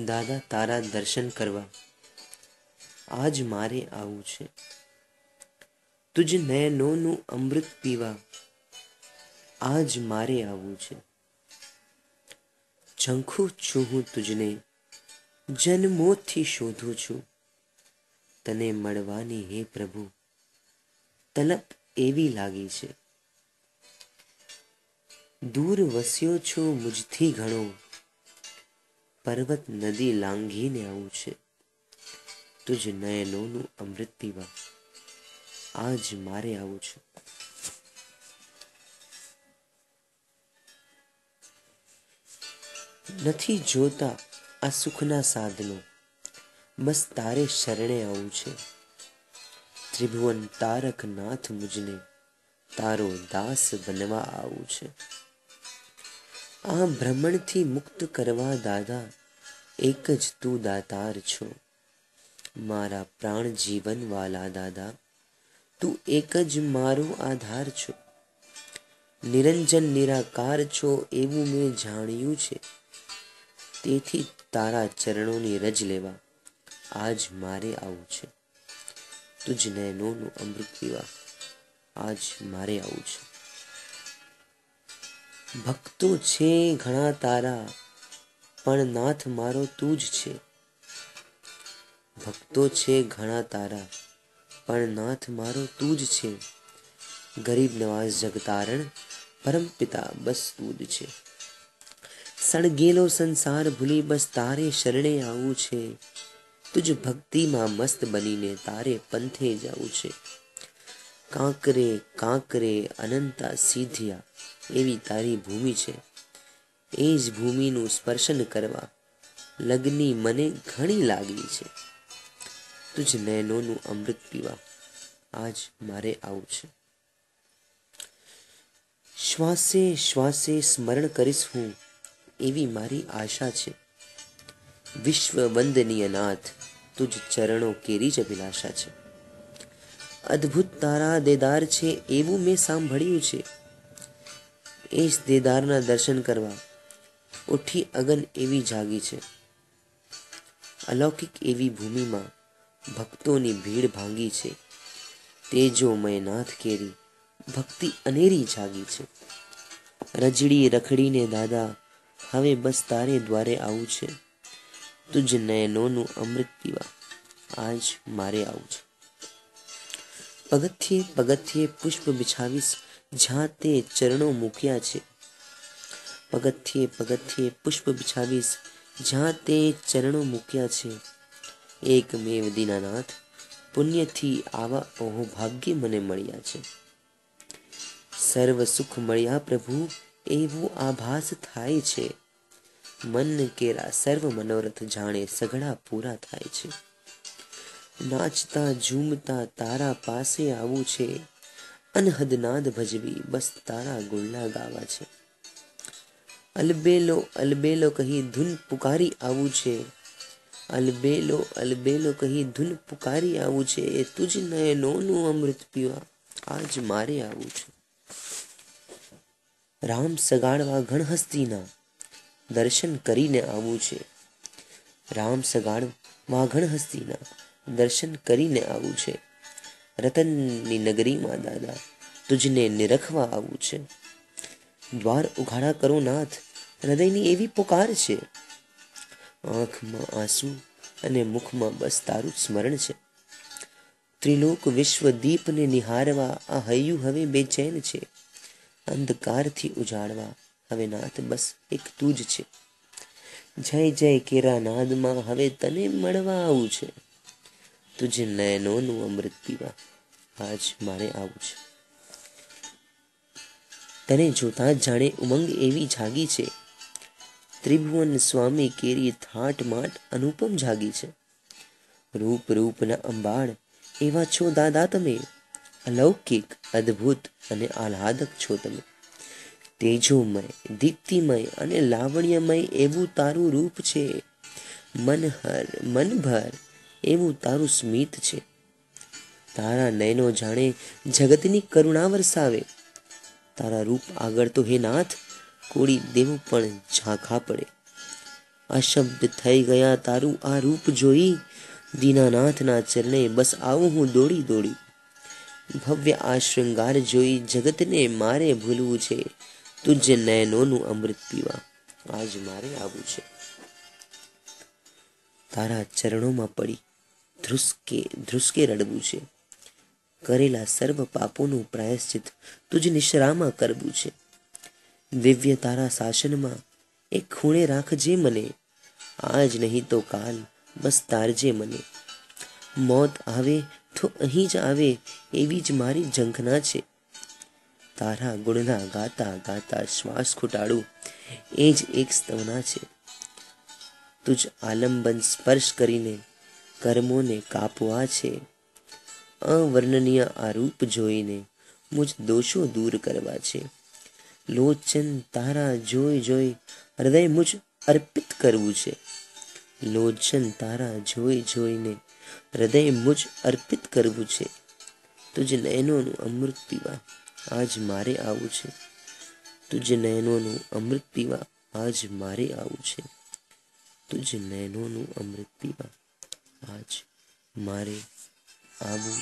દાદા તારા દર્શન કરવા આજ મારે આવું છે. તુજ નયનોનું અમૃત પીવા આજ મારે આવું છે. ઝંખું છું હું તુજને, જન્મોથી શોધું છું. તને મળવાની હે પ્રભુ તલપ એવી લાગી છે. દૂર વસ્યો છો મુજથી ઘણો, પર્વત નદી લાંઘીને આવું છે. તુજ નયનોનું અમૃત પીવા આજ મારે આવું છે. નથી જોતા આ સુખના સાધનો, બસ તારે શરણે આવું છે. ત્રિભુવન તારક નાથ મુજને તારો દાસ બનવા આવું છે. આ ભ્રમણથી મુક્ત કરવા દાદા એક જ તું દાતાર છો. મારા પ્રાણ જીવન વાલા દાદા તું એક જ મારો આધાર છો. નિરંજન નિરાકાર છો એવું મેં જાણ્યું છે. તેથી તારા ચરણોની રજ લેવા આજ મારે આવું છે. તુજ નયનોનું અમૃત પીવા આજ મારે આવું છે. ભક્તો છે ઘણા તારા પણ નાથ મારો તું જ છે. ભક્તો છે ઘણા તારા પણ નાથ મારો તું જ છે. ગરીબ નવાઝ જગતારણ પરમ પિતા બસ તું જ છે. સળગેલો સંસાર ભૂલી બસ તારે શરણે આવું છે. તુજ ભક્તિમાં મસ્ત બનીને તારે પંથે જાવું છે. કાંકરે કાંકરે અનંતા સીધ્યા એવી તારી ભૂમિ છે. એ જ ભૂમિનું સ્પર્શન કરવા લગની મને ઘણી લાગી છે. તુજ નયનોનું અમૃત પીવા આજ મારે આવું છે. શ્વાસે શ્વાસે સ્મરણ કરીશ હું એવી મારી આશા છે. વિશ્વ વંદનીય નાથ તુજ ચરણો કેરી જ અભિલાષા છે. અદ્ભુત તારા દેદાર છે એવું મેં સાંભળ્યું છે. એ જ દેદારના દર્શન કરવા ઉઠી અગન એવી જાગી છે. અલૌકિક એવી ભૂમિમાં ભક્તોની ભીડ ભાંગી છે. તેજોમય નાથ કેરી ભક્તિ અનેરી જાગી છે. રજડી રખડીને દાદા હવે બસ તારે દ્વારે આવું છે. તુજ નયનોનું અમૃત પીવા આજ મારે આવું છે. પગથિયે પગથિયે પુષ્પ બિછાવીશ જ્યાં તે ચરણો મૂક્યા છે. પગથિયે પગથિયે પુષ્પ બિછાવીશ જ્યાં તે ચરણો મૂક્યા છે. એકમેવ દીનાનાથ પુણ્યથી આવા ઓહો ભાગ્ય મને મળ્યા છે. સર્વ સુખ મળ્યા પ્રભુ એવું આભાસ થાય છે. મન કેરા સર્વ મનોરથ જાણે સઘળા પૂરા થાય છે. નાચતા ઝૂમતા તારા પાસે આવું છે. અનહદ નાદ ભજવી બસ તારા ગુણના ગાવા છે. અલબેલો અલબેલો કહી ધૂન પુકારી આવું છે. અલબેલો અલબેલો કહી ધૂન પુકારી આવું છે. તુજ નયનોનું અમૃત પીવા આજ મારે આવું છે. રામ સગાડવા ઘણ હસ્તીના દર્શન કરીને આવું છે. રામ સગાડવા ઘણ હસ્તીના દર્શન કરીને આવું છે. રતનની નગરીમાં દાદા તુજને નિરખવા આવું છે. દ્વાર ઉઘાડા કરો નાથ હૃદયની એવી પુકાર છે. આંખમાં આંસુ અને મુખમાં બસ તારું સ્મરણ છે. ત્રિલોક વિશ્વ દીપને નિહારવા આ હૈયું હવે બેચેન છે. અંધકારથી ઉજાડવા હવે નાથ બસ એક તું જ છે. જય જય કેરા નાદમાં હવે તને મળવા આવું છે. તુજ નયનોનું અમૃત પીવા આજ મારે આવું છે. તને જોતા જાણે ઉમંગ એવી જાગી છે. ત્રિભુવન સ્વામી કેરી થાટ માટ અનુપમ જાગી છે. રૂપ રૂપના અંબાળ એવા છો દાદા તમે. અલૌકિક અદ્ભુત અને આહ્લાદક છો તમે. તેજોમય દીપ્તિમય અને લાવણ્યમય એવું તારું રૂપ છે. મનહર મનભર એવું તારું સ્મિત છે. તારા નયનો જાણે જગતની કરુણા વરસાવે. તારા રૂપ આગળ તો હે નાથ કોળી દેવો પણ ઝાંખા પડે. આ શબ્દ થઈ ગયા તારું આ રૂપ જોઈ, દીનાનાથના ચરણે બસ આવું હું દોડી દોડી. ભવ્ય આ શૃંગાર જોઈ જગતને મારે ભૂલવું છે, તુજ નયનોનું અમૃત પીવા આજ મારે આવવું છે. તારા ચરણોમાં પડી ધ્રુસકે ધ્રુસકે રડવું છે, કરેલા સર્વ પાપોનું પ્રાયશ્ચિત તુજ નિશ્રામાં કરવું છે. દિવ્ય તારા શાસનમાં એક ખૂણે રાખજે મને, આજ નહીં તો કાલ બસ તારજે મને. મોત આવે તો અહીં જ આવે એવી જ મારી ઝંખના છે, તારા ગુણના ગાતા ગાતા શ્વાસ ખૂટાડું એ જ એક સ્તવના છે. તુજ આલંબન સ્પર્શ કરીને કર્મોને કાપવા છે, અવર્ણનીય આ રૂપ જોઈને મુજ દોષો દૂર કરવા છે. લોચન તારા જોઈ જોઈ હૃદય મુજ અર્પિત કરવું છે, લોચન તારા જોઈ જોઈને હૃદય મુજ અર્પિત કરવું છે. તુજ નયનોનું અમૃત પીવા આજ મારે આવું છે, તુજ નયનોનું અમૃત પીવા આજ મારે આવું છે, તુજ નયનોનું અમૃત પીવા આજ મારે આવું